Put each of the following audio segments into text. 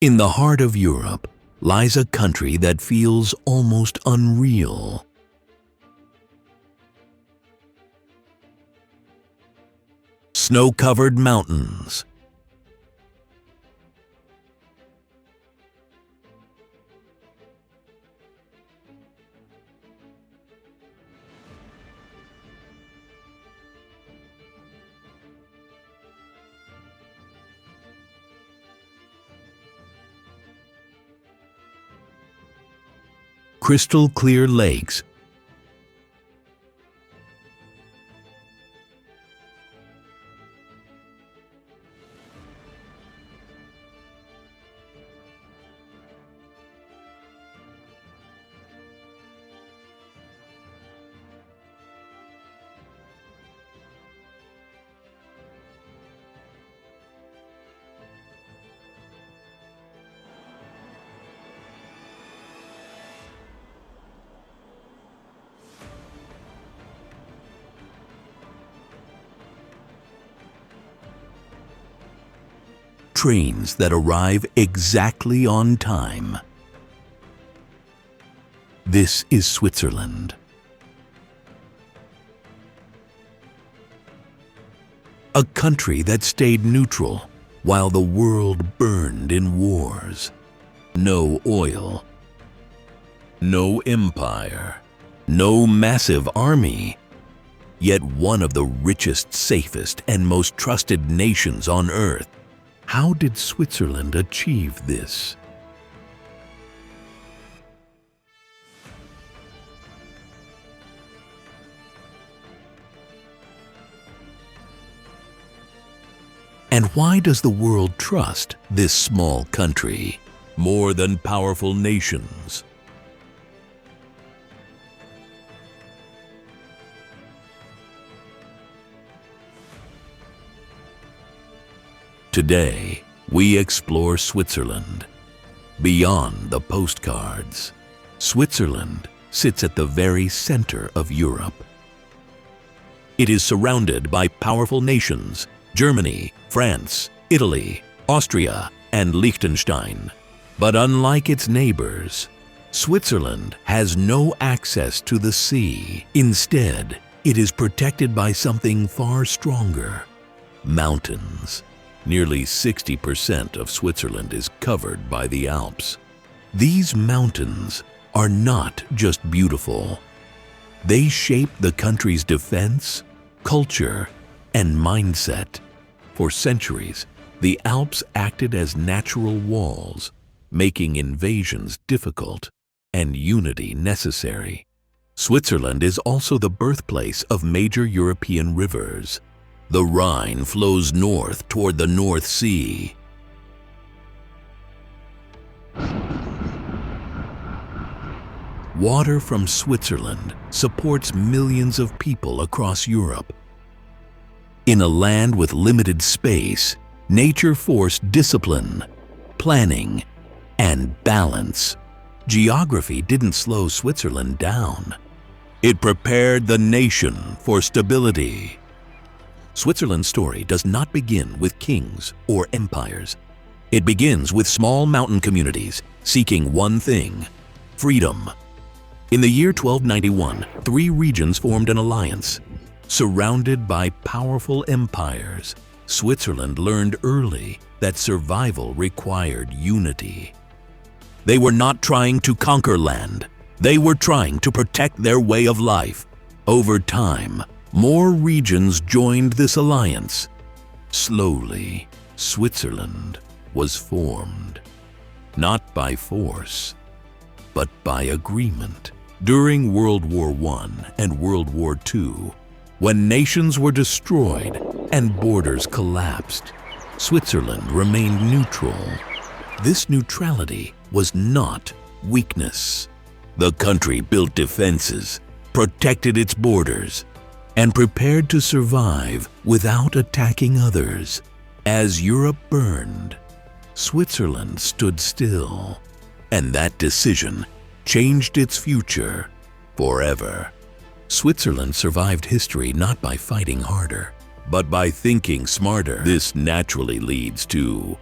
In the heart of Europe lies a country that feels almost unreal. Snow-covered mountains, crystal clear lakes, trains that arrive exactly on time. This is Switzerland. A country that stayed neutral while the world burned in wars. No oil, no empire, no massive army, yet one of the richest, safest, and most trusted nations on earth. How did Switzerland achieve this? And why does the world trust this small country more than powerful nations? Today, we explore Switzerland. Beyond the postcards, Switzerland sits at the very center of Europe. It is surrounded by powerful nations: Germany, France, Italy, Austria, and Liechtenstein. But unlike its neighbors, Switzerland has no access to the sea. Instead, it is protected by something far stronger: mountains. Nearly 60% of Switzerland is covered by the Alps. These mountains are not just beautiful. They shape the country's defense, culture, and mindset. For centuries, the Alps acted as natural walls, making invasions difficult and unity necessary. Switzerland is also the birthplace of major European rivers. The Rhine flows north toward the North Sea. Water from Switzerland supports millions of people across Europe. In a land with limited space, nature forced discipline, planning, and balance. Geography didn't slow Switzerland down. It prepared the nation for stability. Switzerland's story does not begin with kings or empires. It begins with small mountain communities seeking one thing: freedom. In the year 1291, 3 regions formed an alliance. Surrounded by powerful empires, Switzerland learned early that survival required unity. They were not trying to conquer land. They were trying to protect their way of life. Over time, more regions joined this alliance. Slowly, Switzerland was formed. Not by force, but by agreement. During World War I and World War II, when nations were destroyed and borders collapsed, Switzerland remained neutral. This neutrality was not weakness. The country built defenses, protected its borders, and prepared to survive without attacking others. As Europe burned, Switzerland stood still, and that decision changed its future forever. Switzerland survived history not by fighting harder, but by thinking smarter. This naturally leads to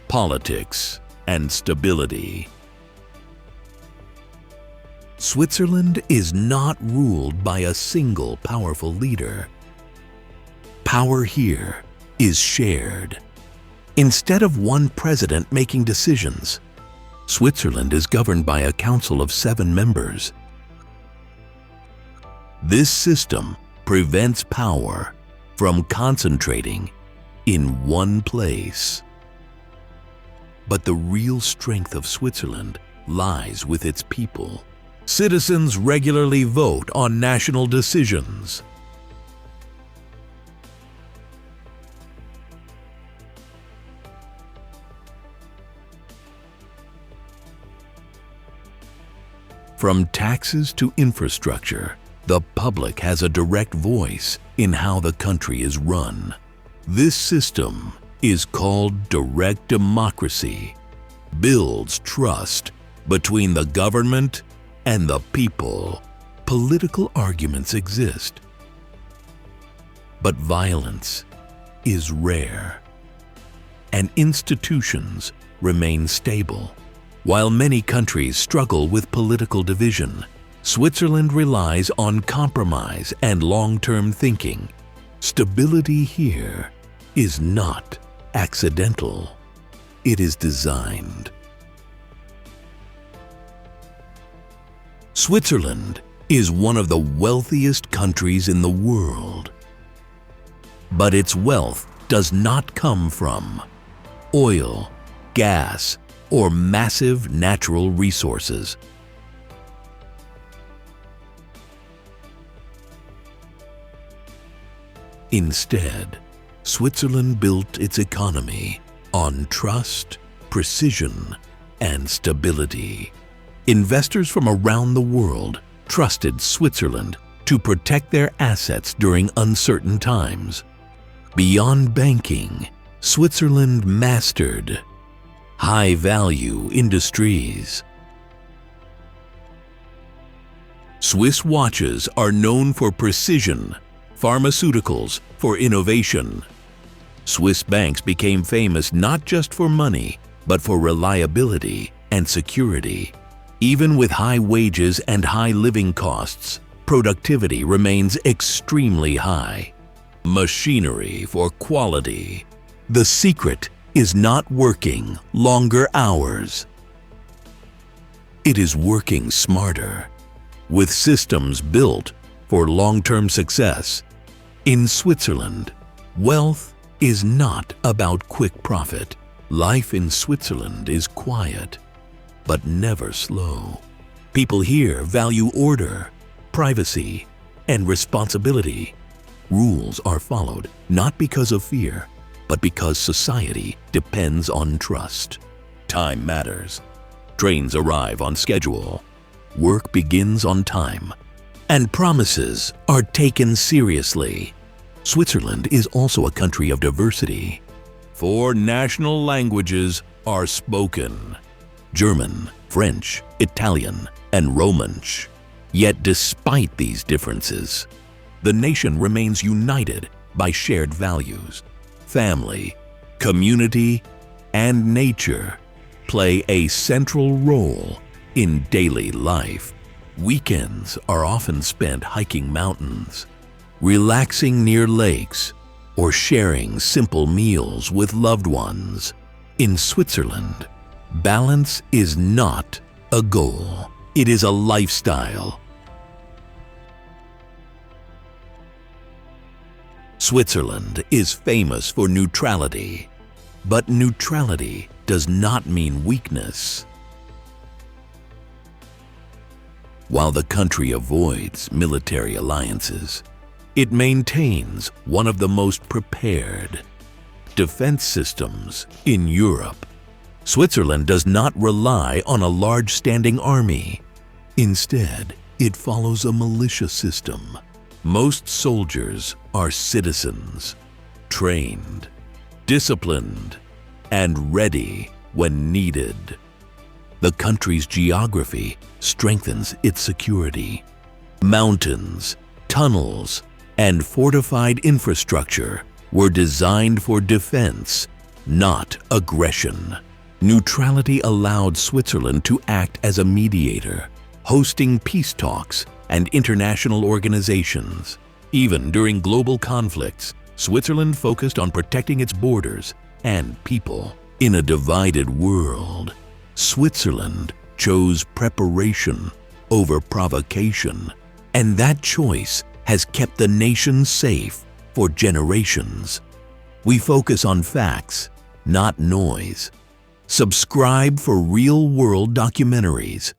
politics. and stability. Switzerland is not ruled by a single powerful leader. Power here is shared. Instead of one president making decisions, Switzerland is governed by a council of 7 members. This system prevents power from concentrating in one place. But the real strength of Switzerland lies with its people. Citizens regularly vote on national decisions. From taxes to infrastructure, the public has a direct voice in how the country is run. This system is called direct democracy, builds trust between the government and the people. Political arguments exist, but violence is rare, and institutions remain stable. While many countries struggle with political division, Switzerland relies on compromise and long-term thinking. Stability here is not accidental. It is designed. Switzerland is one of the wealthiest countries in the world. But its wealth does not come from oil, gas, or massive natural resources. Instead, Switzerland built its economy on trust, precision, and stability. Investors from around the world trusted Switzerland to protect their assets during uncertain times. Beyond banking, Switzerland mastered high-value industries. Swiss watches are known for precision, pharmaceuticals for innovation. Swiss banks became famous not just for money, but for reliability and security. Even with high wages and high living costs, productivity remains extremely high. Machinery for quality. The secret is not working longer hours. It is working smarter, with systems built for long-term success. In Switzerland, wealth is not about quick profit. Life in Switzerland is quiet, but never slow. People here value order, privacy, and responsibility. Rules are followed not because of fear, but because society depends on trust. Time matters. Trains arrive on schedule. Work begins on time. And promises are taken seriously. Switzerland is also a country of diversity. 4 national languages are spoken: German, French, Italian, and Romansh. Yet despite these differences, the nation remains united by shared values. Family, community, and nature play a central role in daily life. Weekends are often spent hiking mountains, relaxing near lakes, or sharing simple meals with loved ones. In Switzerland, balance is not a goal. It is a lifestyle. Switzerland is famous for neutrality, but neutrality does not mean weakness. While the country avoids military alliances, it maintains one of the most prepared defense systems in Europe. Switzerland does not rely on a large standing army. Instead, it follows a militia system. Most soldiers are citizens, trained, disciplined, and ready when needed. The country's geography strengthens its security. Mountains, tunnels, and fortified infrastructure were designed for defense, not aggression. Neutrality allowed Switzerland to act as a mediator, hosting peace talks and international organizations. Even during global conflicts, Switzerland focused on protecting its borders and people. In a divided world, Switzerland chose preparation over provocation, and that choice has kept the nation safe for generations. We focus on facts, not noise. Subscribe for real-world documentaries